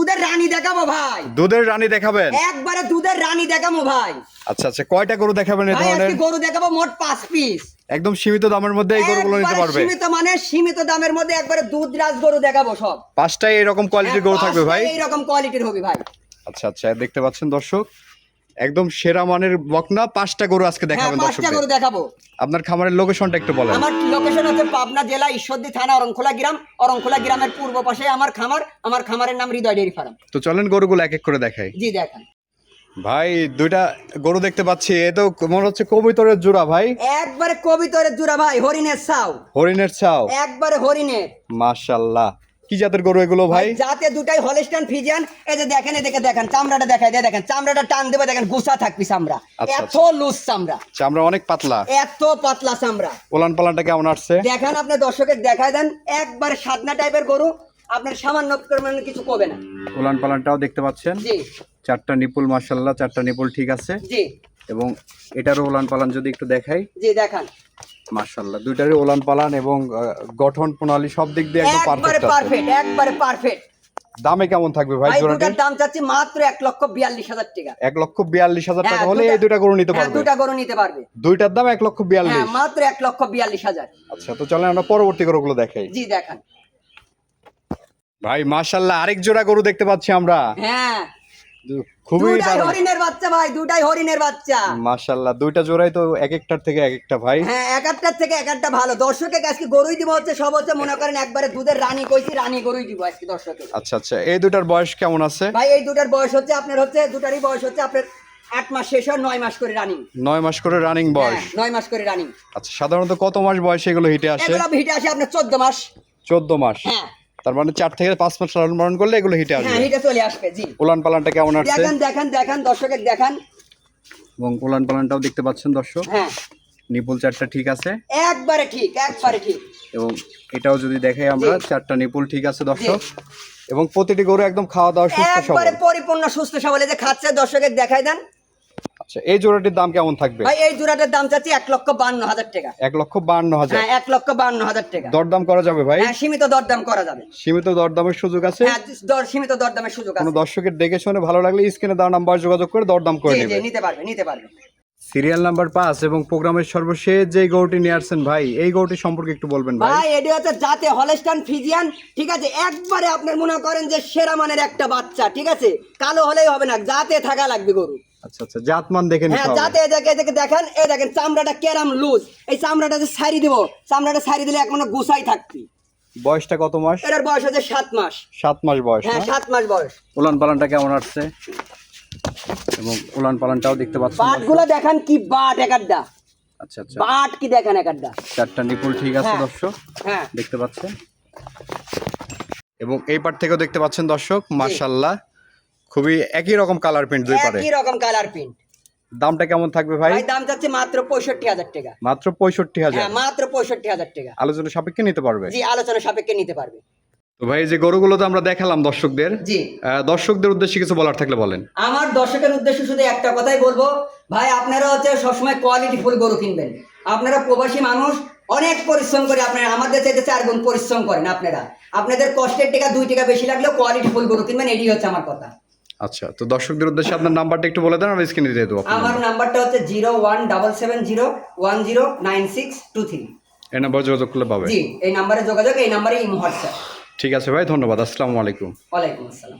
দুধের রানী দেখাবো ভাই। দুধের রানী দেখাবেন? একবারে দুধের রানী দেখাবো ভাই। আচ্ছা আচ্ছা, কয়টা গরু দেখাবেন এই ভাই ধরনের? আজকে গরু দেখাবো মোট 5 পিস। একদম সীমিত দামের মধ্যে এই গরুগুলো নিতে পারবে? সীমিত মানে সীমিত দামের মধ্যে একবারে দুধ রাজ গরু দেখাবো সব। 5টাই এরকম কোয়ালিটির গরু থাকবে ভাই? এইরকম কোয়ালিটির হবে ভাই। আচ্ছা আচ্ছা, দেখতে পাচ্ছেন দর্শক, একদম সেরা মানের বকনা 5টা গরু আজকে দেখাবেন দর্শকদের। 5টা গরু দেখাবো। আপনার খামারের লোকেশনটা একটু বলেন। আমার লোকেশন হচ্ছে পাবনা জেলা ঈশ্বরদী থানা অরংখোলা গ্রাম। অরংখোলা গ্রামের পূর্ব পাশে আমার খামার। আমার খামারের নাম হৃদয় ডেইরি ফার্ম। তো চলেন গরুগুলো এক এক করে দেখাই। জি দেখান ভাই, দুইটা গরু দেখতে পাচ্ছি, এ তো মনে হচ্ছে কবুতরের জোড়া ভাই। একবারে কবিতরের জোড়া ভাই, হরিণের ছাও। হরিণের ছাও? একবারে হরিণের। মাশাআল্লাহ, কি জাতের গরু এগুলো ভাই? জাতে দুটাই হলস্টাইন ফ্রিজিয়ান। এই যে দেখেন, এদিকে দেখেন, চামড়াটা দেখাই দেয়, দেখেন চামড়াটা টান দেবে, দেখেন গুছা থাকবি চামড়া। আচ্ছা, এত লুজ চামড়া, চামড়া অনেক পাতলা, এত পাতলা চামড়া। ওলান পালানটা কেমন আসছে দেখেন, আপনি দর্শকের দেখায় দেন, একবারে সাদনা টাইপের গরু, আপনার সামান্য পরিমাণে কিছু কবে না। ওলান পালানটাও দেখতে পাচ্ছেন? জি। 4টা নিপুল, মাশাআল্লাহ 4টা নিপুল ঠিক আছে। জি। এবং এটারও ওলান পালান যদি একটু দেখাই। জি দেখান, মাশাআল্লাহ, দুইটারই ওলান পালান এবং গঠন প্রণালী সব দিক দিয়ে একদম একবারে পারফেক্ট, একবারে পারফেক্ট। দামে কেমন থাকবে ভাই জোড়াটার? দুটার দাম চাচ্ছি মাত্র 1,42,000 টাকা। 1,42,000 টাকা হলে এই দুইটা গরু নিতে পারবে? দুটা গরু নিতে পারবে। দুইটার দাম 1,42,000? মাত্র 1,42,000। আচ্ছা, তো চলেন আমরা পরবর্তী গরুগুলো দেখাই। জি দেখান ভাই মাশাআল্লাহ, আরেক জোড়া গরু দেখতে পাচ্ছি আমরা। হ্যাঁ, খুবই দুটাই হরিণের বাচ্চা ভাই, দুটাই হরিণের বাচ্চা। মাশাআল্লাহ, দুইটা জোড়াই তো এক একটার থেকে এক একটা ভাই। হ্যাঁ, এক একটার থেকে এক একটা ভালো। দর্শকের আজকে গরুই দিব হচ্ছে সব হচ্ছে মনে করেন একবারে দুধের রানী কইছি, রানী গরুই দিব আজকে দর্শকের। আচ্ছা আচ্ছা, এই দুটার বয়স কেমন আছে ভাই? এই দুটার বয়স হচ্ছে আপনার হচ্ছে, দুটারই বয়স হচ্ছে আপনার 8 মাস শেষ হয়, 9 মাস করে রানিং। 9 মাস করে রানিং বয়স? 9 মাস করে রানিং। আচ্ছা, সাধারণত কত মাস বয়সে এগুলো হিটে আসে? এগুলো হিটে আসে আপনার 14 মাস। 14 মাস? হ্যাঁ। তার মানে 4 থেকে 5 মাস লালন পালন করলে এগুলো হিটে আসবে? হ্যাঁ, হিটে চলে আসবে। জি। উলান পালানটা কেমন আছে? দেখেন দেখেন দেখেন দর্শকের দেখান। এবং উলান পালানটাও দেখতে পাচ্ছেন দর্শক। হ্যাঁ, নিপুল 4টা ঠিক আছে? একবারে ঠিক, একবারে ঠিক। এবং এটাও যদি দেখাই আমরা, 4টা নিপুল ঠিক আছে দর্শক। এবং প্রতিটি গরু একদম খাওয়া দাওয়া সুস্থ সবল, একবারে পরিপূর্ণ সুস্থ সবল। এই যে খাচ্ছে, দর্শকের দেখাই দেন। আচ্ছা, এই জোড়াটির দাম কেমন থাকবে ভাই? এই জোড়াটার দাম চাচ্ছি 1,52,000 টাকা। 1,52,000? হ্যাঁ, 1,52,000 টাকা। দরদাম করা যাবে ভাই? হ্যাঁ, সীমিত দরদাম করা যাবে। সীমিত দরদামের সুযোগ আছে? হ্যাঁ, সীমিত দরদামের সুযোগ কোনো আছে। দর্শকের দেখে শুনে ভালো লাগলে স্ক্রিনে দেওয়া নাম্বার যোগাযোগ করে দরদাম করে জি জি, নেবে। নিতে পারবে, নিতে পারবে। সিরিয়াল নাম্বার 5 এবং প্রোগ্রামের সর্বশেষ যে গরুটি নিয়ে আসছেন ভাই, এই গরুটি সম্পর্কে একটু বলবেন ভাই। ভাই এটি হচ্ছে জাতে হলস্টাইন ফ্রিজিয়ান, ঠিক আছে? একবারে আপনার মনে করেন যে সেরা মানের একটা বাচ্চা, ঠিক আছে? কালো হলেই হবে না, জাতে থাকা লাগবে গরু। আচ্ছা আচ্ছা, জাতমান দেখে নিতে হ্যাঁ, হবে। জাতে দেখে দেখেন, এই দেখেন চামড়াটা কেরাম লুজ। এই চামড়াটা যে ছাড়ি দিব, চামড়াটা ছাড়ি দিলে এক মনে গুছাই থাকবি। বয়সটা কত মাস? এটার বয়স হচ্ছে 7 মাস। 7 মাস বয়স? হ্যাঁ, 7 মাস বয়স। উলান পালানটা কেমন আসছে? এবং উলান পালানটাও দেখতে পাচ্ছেন। বাটগুলো দেখেন কি বাট একাড্ডা। আচ্ছা আচ্ছা, বাট কি দেখেন একাড্ডা। 4টা নিপুল ঠিক আছে হ্যাঁ। দর্শক, হ্যাঁ, দেখতে পাচ্ছেন। এবং এই পার থেকেও দেখতে পাচ্ছেন দর্শক, মাশাআল্লাহ খুবই একই রকম কালার প্রিন্ট দুই পারে। একই রকম কালার প্রিন্ট। দামটা কেমন থাকবে ভাই? ভাই দাম চাচ্ছি মাত্র 65,000 টাকা। মাত্র 65,000? হ্যাঁ, মাত্র 65,000 টাকা। আলোচনা সাপেক্ষে নিতে পারবে? জি, আলোচনা সাপেক্ষে নিতে পারবে। তো ভাই, যে গরুগুলো তো আমরা দেখালাম দর্শকদের, জি। দর্শকদের উদ্দেশ্যে কিছু বলার থাকলে বলেন। আমার দর্শকের উদ্দেশ্যে শুধু একটা কথাই বলবো, ভাই আপনারা হচ্ছে সবসময় কোয়ালিটি ফুল গরু কিনবেন। আপনারা প্রবাসী মানুষ, অনেক পরিশ্রম করে, আপনারা আমাদের চাইতে 4 গুণ পরিশ্রম করেন। আপনারা আপনাদের কষ্টের টাকা 2 টাকা বেশি লাগলেও কোয়ালিটি ফুল গরু কিনবেন, এটাই হচ্ছে আমার কথা। আচ্ছা, তো দর্শকদের উদ্দেশ্যে আপনার নাম্বারটা একটু বলে দেন, আমি স্ক্রিনে দিয়ে দেবো। আমার নাম্বারটা হচ্ছে 017701109623। এই নাম্বার যোগাযোগ করলে পাবে? জি, এই নাম্বারে যোগাযোগ, এই নাম্বারে ইমো হোয়াটসঅ্যাপ। ঠিক আছে ভাই, ধন্যবাদ। আসসালামু আলাইকুম। ওয়ালাইকুম আসসালাম।